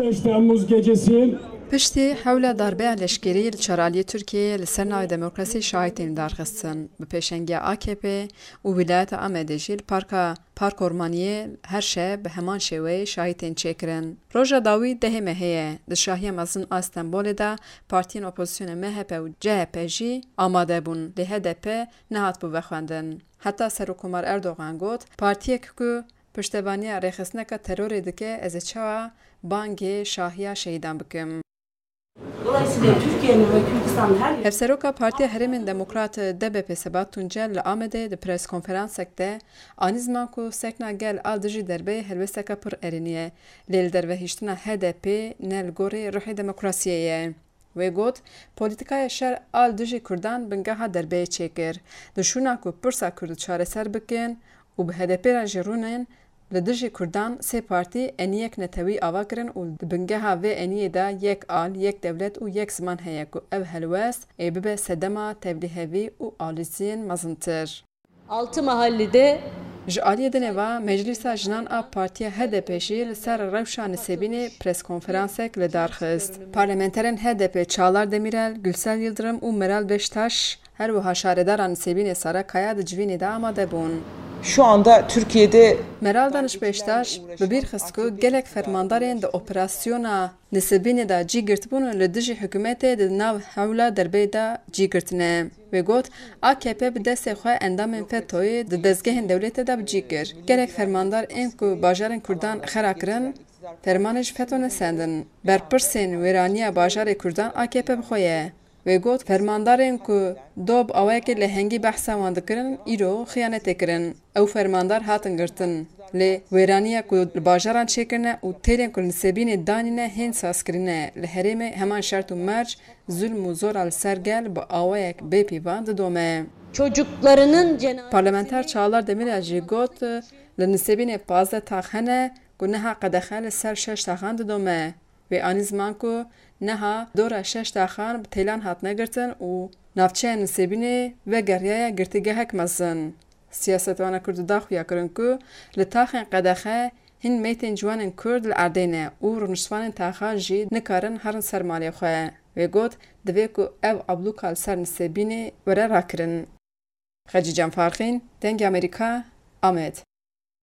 15 Temmuz gecesi Piştî hewla darbeya leşkerî li Çaraliyê Tirkiyeyê li ser navê demokrasî şahitên darxistin. Bi pêşengiya AKP û Wîlayeta Amedê jî li Park Ormaniyê her şe bi heman şêweyê şahitên çêkirin. Roja dawî dehê me heye. Di Şahiya mezin a Stenbolê de partiyên opozisyona MHP û CHP jî amade bûn. Lê HDP nehat bû vexwendin. Heta Serokkomar Erdogan got, partiyek ku piştevaniya rêxistineka terorê dike ez ê çawa bangê şahiya şehîdan bikim. Dolayısıyla Türkiye'nin ve Kürdistan'ın her yeri... Hevseroka Partiya Herêmên Demokrat DBP Sebat Tuncel li Amedê di preskonferansek de anî ziman ku sekna gel a dijî derbê helwesteka pir erîniye lê li dervehîştina HDP ne li gorî rihê demokrasiyê ye. Wê got, polîtikaya şer a dijî Kurdan bingeha derbeyê çêkir. Dişûna ku pirsa Kurd çareser bikin û bi HDP re jî rûnin li dijî Kurdan sê partî eniyek netewî ava kirin û di bingeha vê eniyê de yek al, yek dewlet û yek ziman heye ku ev helwest ê bibe sedema tevlîhevî û alîziyên mezintir. Altı mahallede Ji aliyê din eva Meclîsa Jinan a Partiya HDP jî li ser rewşa Nisêbînê preskonferansek li darxist. Parlamenterên HDP Çağlar Demirel, Gülsel Yıldırım û Meral Beştaş her wiha şaredara Nisêbînê Sara Kaya di civînê de amade bûn. Şu anda Türkiye'de Meral Danış Beştaş bi bîr xist ku gelek fermandarên di operasyona Nisêbînê de cî girtibûn li dijî hikûmetê di nav hewla derbê de cî girtine. Wê got AKP bi destê xwe endamên FETÖ'yê di dezgehên dewletê de bicî kir. Gelek fermandar ên ku bajarên Kurdan xera kirin, fermanê ji FETÖ nesendin. Berpirsên wêraniya bajarê Kurdan AKP bi xwe ye. Wê got fermandarên ku dob awayekê li hengî behsa wan dikirin, îro xiyanetê kirin. Ew fermandar hatin girtin. Lê wêraniya ku li bajaran çêkirine û têlên ku li Nisêbînê danîne hên sazkirine li herêmê heman şert û merc, zulm û zora li ser gel bi awayek bêpîvan didome. çocuklarının cenazesi... Parlamenter Çağlar Demirel jî got li Nisêbînê 15 tax hene ku neha qedexe li ser 6 taxan didome. Wê anî ziman ku neha dora 6 taxan bi têlan hatine girtin û navçeya Nisêbînê vegeriyaya girtîgehek mezin. Siyasetvana Kurd daxuya kirin ku li taxên qedexe hin mêtên ciwanên Kurd li erdê ne û rûniştvanên taxan jî nikarin herin ser malê xwe. Wê got divê ku ev ablûka li ser Nisêbînê were rakirin. Xecî Canfarxîn, Dengê Amerîka, Amed.